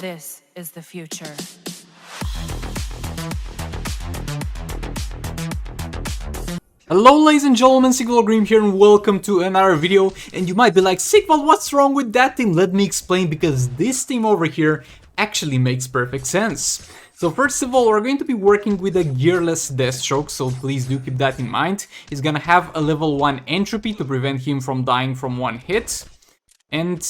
This is the future. Hello ladies and gentlemen, Sigval Green here and welcome to another video. And you might be like, Sigval, what's wrong with that team? Let me explain, because this team over here actually makes perfect sense. So first of all, we're going to be working with a gearless Deathstroke, so please do keep that in mind. He's gonna have a level 1 entropy to prevent him from dying from one hit. And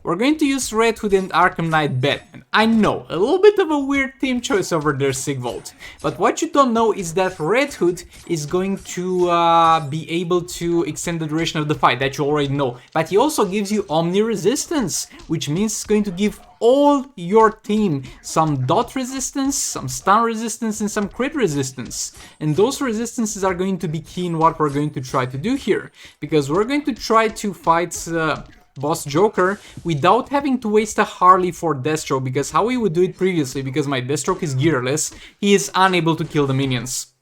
we're going to use Red Hood and Arkham Knight Batman. I know, a little bit of a weird team choice over there, Sigval. But what you don't know is that Red Hood is going to be able to extend the duration of the fight, that you already know. But he also gives you Omni Resistance, which means it's going to give all your team some dot resistance, some stun resistance, and some crit resistance. And those resistances are going to be key in what we're going to try to do here. Because we're going to try to fight Boss Joker without having to waste a Harley for Deathstroke, because how we would do it previously, because my Deathstroke is gearless, he is unable to kill the minions.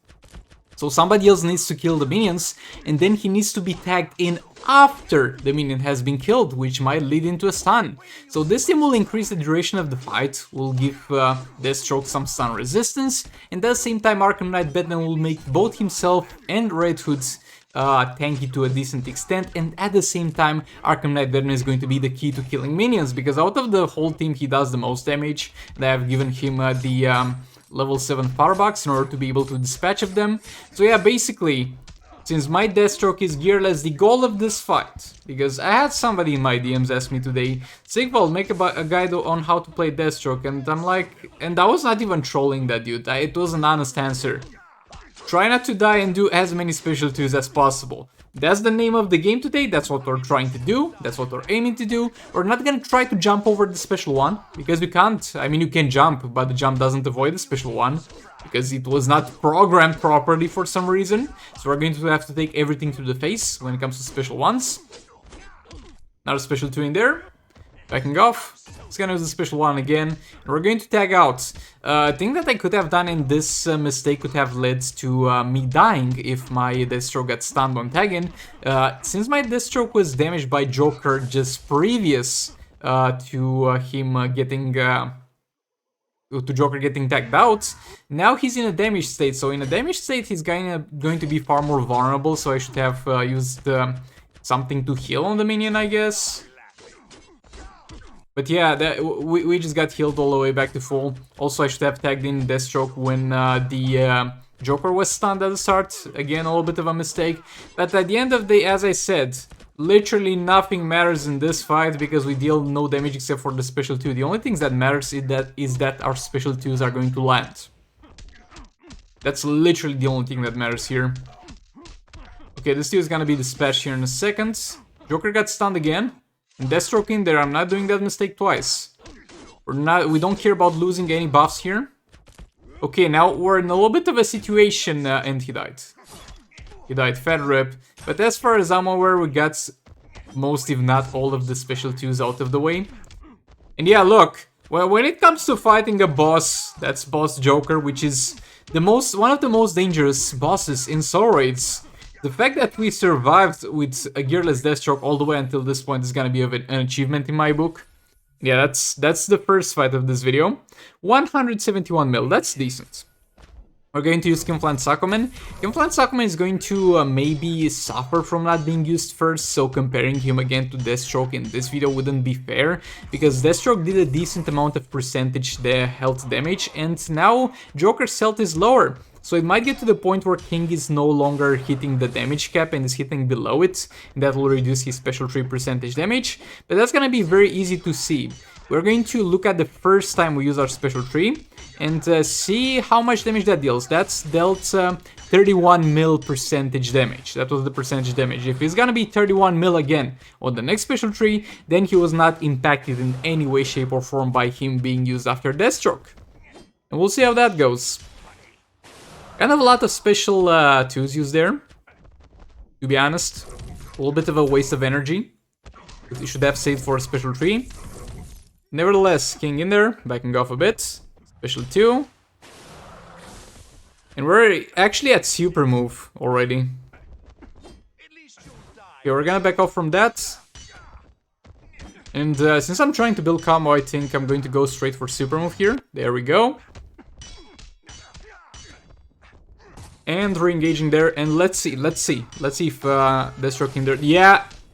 So somebody else needs to kill the minions, and then he needs to be tagged in after the minion has been killed, which might lead into a stun. So this team will increase the duration of the fight, will give Deathstroke some stun resistance, and at the same time Arkham Knight Batman will make both himself and Red Hood's tanky to a decent extent, and at the same time Arkham Knight Batman is going to be the key to killing minions, because out of the whole team he does the most damage. They have given him the level 7 firebox in order to be able to dispatch of them. So yeah, basically, since my Deathstroke is gearless, the goal of this fight, because I had somebody in my DMs ask me today, Sigval, make a guide on how to play Deathstroke, and I'm like, and I was not even trolling that dude, it was an honest answer. Try not to die and do as many special 2s as possible. That's the name of the game today, that's what we're trying to do, that's what we're aiming to do. We're not gonna try to jump over the special 1, because we can't. I mean, you can jump, but the jump doesn't avoid the special 1, because it was not programmed properly for some reason. So we're going to have to take everything to the face when it comes to special 1s. Another special 2 in there. Backing off. It's gonna use the special 1 again. And we're going to tag out. I think that I could have done in this mistake could have led to me dying if my Deathstroke got stunned on tagging. Since my Deathstroke was damaged by Joker just previous to him getting... to Joker getting tagged out, now he's in a damaged state. So in a damaged state he's going to be far more vulnerable, so I should have used something to heal on the minion, I guess. But yeah, we just got healed all the way back to full. Also, I should have tagged in Deathstroke when the Joker was stunned at the start. Again, a little bit of a mistake. But at the end of the day, as I said, literally nothing matters in this fight, because we deal no damage except for the special 2. The only things that matters is that our special 2s are going to land. That's literally the only thing that matters here. Okay, this 2 is gonna be dispatched here in a second. Joker got stunned again. And Deathstroke in there, I'm not doing that mistake twice. We don't care about losing any buffs here. Okay, now we're in a little bit of a situation, and he died. He died, fat rip. But as far as I'm aware, we got most, if not all, of the special 2s out of the way. And yeah, look, well, when it comes to fighting a boss, that's Boss Joker, which is one of the most dangerous bosses in Soul Raids. The fact that we survived with a gearless Deathstroke all the way until this point is gonna be an achievement in my book. Yeah, that's the first fight of this video. 171 mil, that's decent. We're going to use Skinflint Sakoman. Skinflint Sakoman is going to maybe suffer from not being used first, so comparing him again to Deathstroke in this video wouldn't be fair, because Deathstroke did a decent amount of percentage the health damage, and now Joker's health is lower. So it might get to the point where King is no longer hitting the damage cap and is hitting below it, and that will reduce his special 3 percentage damage, but that's gonna be very easy to see. We're going to look at the first time we use our special 3 and see how much damage that deals. That's dealt 31 mil percentage damage. That was the percentage damage. If it's gonna be 31 mil again on the next special 3, then he was not impacted in any way, shape or form by him being used after Deathstroke. And we'll see how that goes. Kind of a lot of special 2s used there, to be honest. A little bit of a waste of energy. You should have saved for a special 3. Nevertheless, King in there, backing off a bit. Special 2. And we're actually at super move already. Okay, we're gonna back off from that. And since I'm trying to build combo, I think I'm going to go straight for super move here. There we go. And re-engaging there, and let's see if Deathstroke in there.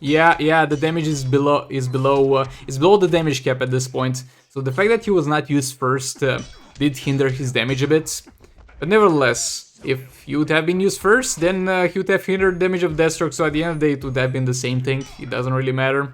Yeah, the damage is below the damage cap at this point. So the fact that he was not used first did hinder his damage a bit. But nevertheless, if he would have been used first, then he would have hindered damage of Deathstroke, so at the end of the day it would have been the same thing. It doesn't really matter.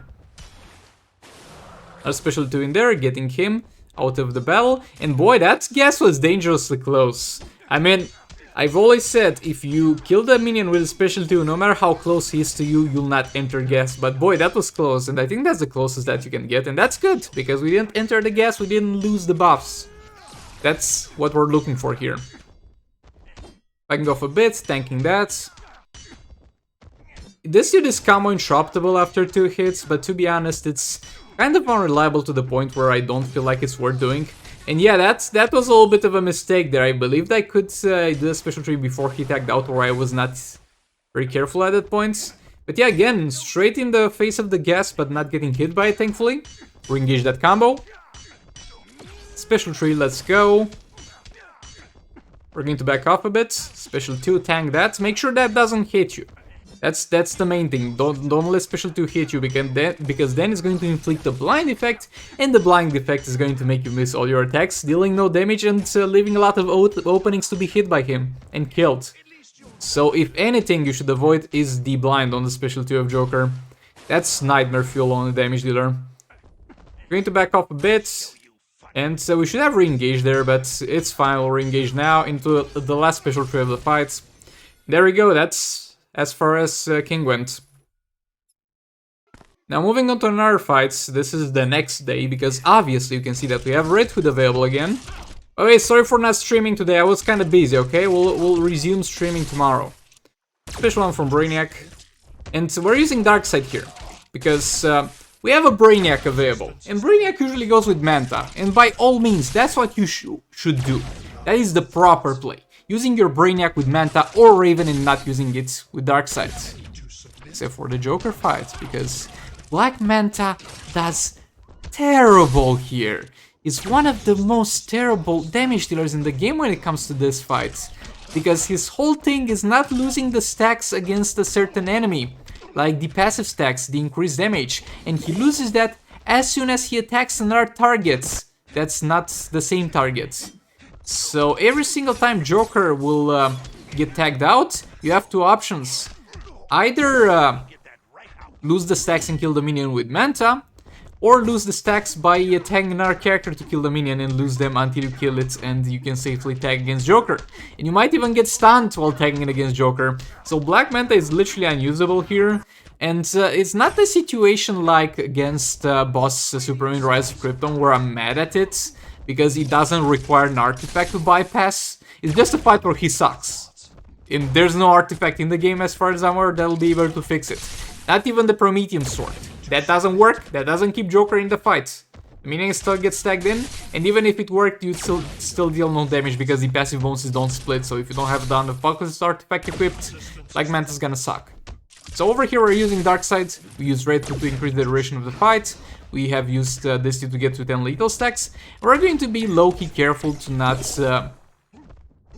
A special 2 in there, getting him out of the battle. And boy, that gas was dangerously close. I mean, I've always said, if you kill the minion with a special 2, no matter how close he is to you, you'll not enter gas. But boy, that was close, and I think that's the closest that you can get. And that's good, because we didn't enter the gas, we didn't lose the buffs. That's what we're looking for here. Backing off a bit, tanking that. This dude is combo interruptible after 2 hits, but to be honest, it's kind of unreliable to the point where I don't feel like it's worth doing. And yeah, that was a little bit of a mistake there. I believed I could do a special tree before he tagged out, or I was not very careful at that point. But yeah, again, straight in the face of the gas, but not getting hit by it, thankfully. Re-engage that combo. Special tree, let's go. We're going to back off a bit. Special 2, tank that. Make sure that doesn't hit you. That's the main thing. Don't let special 2 hit you, because then it's going to inflict a blind effect, and the blind effect is going to make you miss all your attacks, dealing no damage and leaving a lot of openings to be hit by him and killed. So if anything you should avoid is the blind on the special 2 of Joker. That's nightmare fuel on the damage dealer. Going to back off a bit, and we should have re-engaged there, but it's fine. We'll re-engage now into the last special tree of the fight. There we go. That's as far as King went. Now moving on to another fight, this is the next day, because obviously you can see that we have Red Hood available again. Okay, sorry for not streaming today, I was kind of busy, okay? We'll resume streaming tomorrow. Special one from Brainiac. And we're using Darkseid here, because we have a Brainiac available. And Brainiac usually goes with Manta, and by all means, that's what you should do. That is the proper play. Using your Brainiac with Manta or Raven and not using it with Darkseid. Except for the Joker fight, because Black Manta does terrible here. He's one of the most terrible damage dealers in the game when it comes to this fight. Because his whole thing is not losing the stacks against a certain enemy. Like the passive stacks, the increased damage. And he loses that as soon as he attacks another target that's not the same target. So every single time Joker will get tagged out, you have 2 options. Either lose the stacks and kill the minion with Manta, or lose the stacks by tagging another character to kill the minion and lose them until you kill it and you can safely tag against Joker. And you might even get stunned while tagging it against Joker. So Black Manta is literally unusable here. And it's not the situation like against boss Superman Rise of Krypton where I'm mad at it, because it doesn't require an artifact to bypass. It's just a fight where he sucks. And there's no artifact in the game as far as I'm aware that'll be able to fix it. Not even the Promethean Sword. That doesn't work, that doesn't keep Joker in the fight. The minion still gets tagged in, and even if it worked, you'd still deal no damage because the passive bonuses don't split, so if you don't have the Focus artifact equipped, like Manta's gonna suck. So over here we're using Darkseid, we use Red Hood to increase the duration of the fight. We have used this to get to 10 lethal stacks. We're going to be low-key careful to not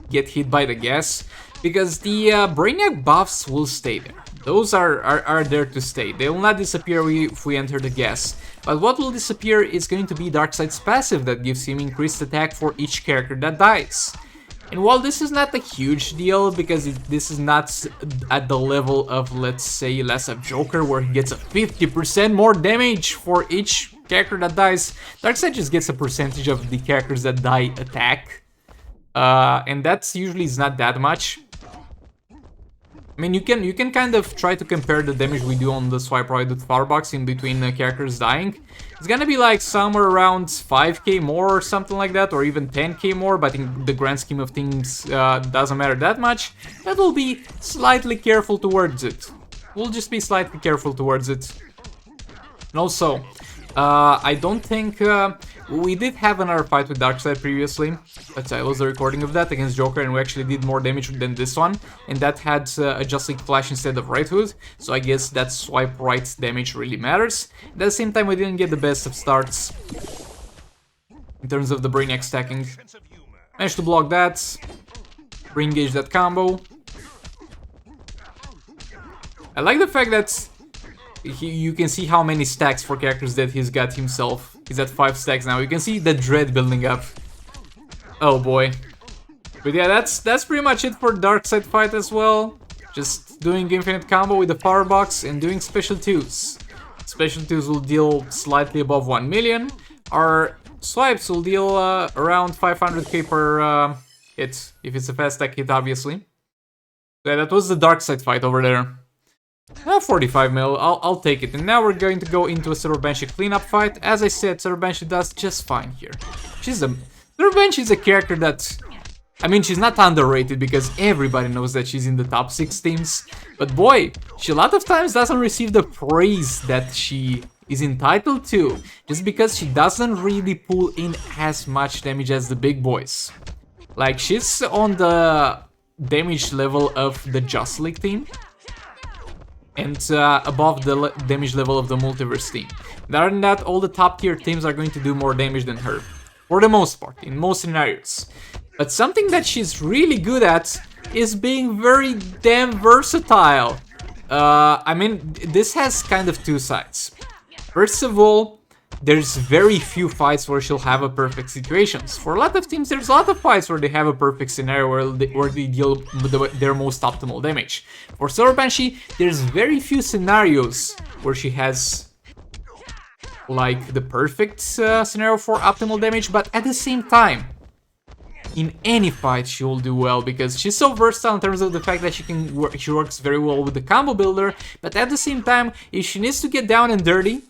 get hit by the gas, because the Brainiac buffs will stay there. Those are there to stay. They will not disappear if we enter the gas. But what will disappear is going to be Darkseid's passive that gives him increased attack for each character that dies. And while this is not a huge deal, because this is not at the level of, let's say, Last of Joker, where he gets a 50% more damage for each character that dies, Darkseid just gets a percentage of the characters that die attack. And that's usually is not that much. I mean, you can kind of try to compare the damage we do on the swipe right with Firebox in between characters dying. It's gonna be like somewhere around 5k more or something like that, or even 10k more, but in the grand scheme of things doesn't matter that much. But we'll be slightly careful towards it. We'll just be slightly careful towards it. And also, I don't think We did have another fight with Darkseid previously, but I was the recording of that against Joker, and we actually did more damage than this one, and that had a Just League Flash instead of Right Hood, so I guess that swipe right damage really matters. At the same time, we didn't get the best of starts in terms of the Brainiac stacking. Managed to block that, re-engage that combo. I like the fact that you can see how many stacks for characters that he's got himself. He's at 5 stacks now. You can see the dread building up. Oh boy. But yeah, that's pretty much it for Darkseid Fight as well. Just doing infinite combo with the power box and doing special 2s. Special 2s will deal slightly above 1 million. Our swipes will deal around 500k per hit, if it's a fast stack hit, obviously. Yeah, that was the Darkseid Fight over there. 45 mil, I'll take it. And now we're going to go into a Silver Banshee cleanup fight. As I said, Silver Banshee does just fine here. Silver Banshee is a character that, I mean, she's not underrated because everybody knows that she's in the top 6 teams. But boy, she a lot of times doesn't receive the praise that she is entitled to, just because she doesn't really pull in as much damage as the big boys. Like, she's on the damage level of the Just League team, and above the damage level of the Multiverse team. Other than that, all the top tier teams are going to do more damage than her, for the most part, in most scenarios. But something that she's really good at is being very damn versatile. I mean, this has kind of 2 sides. First of all, there's very few fights where she'll have a perfect situations. For a lot of teams, there's a lot of fights where they have a perfect scenario where they deal their most optimal damage. For Silver Banshee, there's very few scenarios where she has like the perfect scenario for optimal damage, but at the same time, in any fight she will do well because she's so versatile in terms of the fact that she works very well with the combo builder, but at the same time, if she needs to get down and dirty,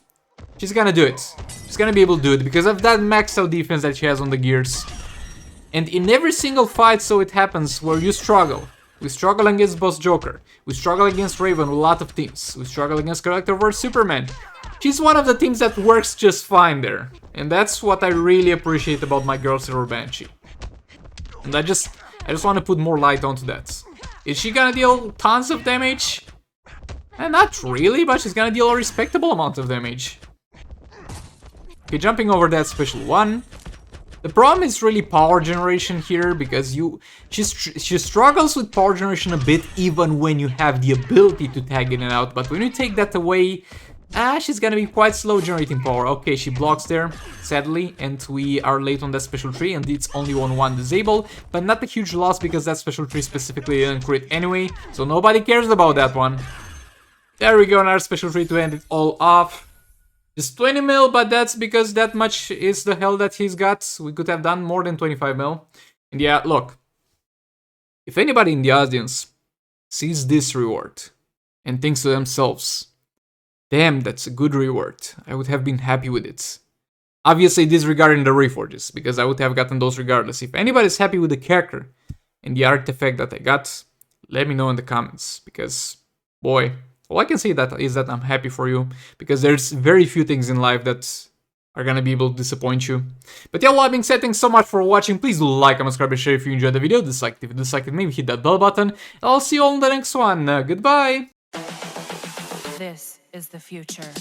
she's gonna do it. She's gonna be able to do it because of that maxed out defense that she has on the gears. And in every single fight, so it happens where you struggle. We struggle against Boss Joker. We struggle against Raven with a lot of teams. We struggle against Collector vs Superman. She's one of the teams that works just fine there. And that's what I really appreciate about my girl Silver Banshee. And I just want to put more light onto that. Is she gonna deal tons of damage? Not really, but she's gonna deal a respectable amount of damage. Okay, jumping over that special 1. The problem is really power generation here, because she struggles with power generation a bit even when you have the ability to tag in and out, but when you take that away, she's gonna be quite slow generating power. Okay, she blocks there, sadly, and we are late on that special tree, and it's only on 1 disable, but not a huge loss because that special tree specifically didn't crit anyway, so nobody cares about that one. There we go, another special tree to end it all off. Just 20 mil, but that's because that much is the hell that he's got. We could have done more than 25 mil. And yeah, look. If anybody in the audience sees this reward and thinks to themselves, damn, that's a good reward, I would have been happy with it. Obviously disregarding the reforges, because I would have gotten those regardless. If anybody's happy with the character and the artifact that I got, let me know in the comments, because, boy, all I can say is that I'm happy for you, because there's very few things in life that are gonna be able to disappoint you. But yeah, all that being said, thanks so much for watching. Please do like, comment, subscribe, and share if you enjoyed the video. Dislike it if you disliked it, maybe hit that bell button. I'll see you all in the next one. Goodbye! This is the future.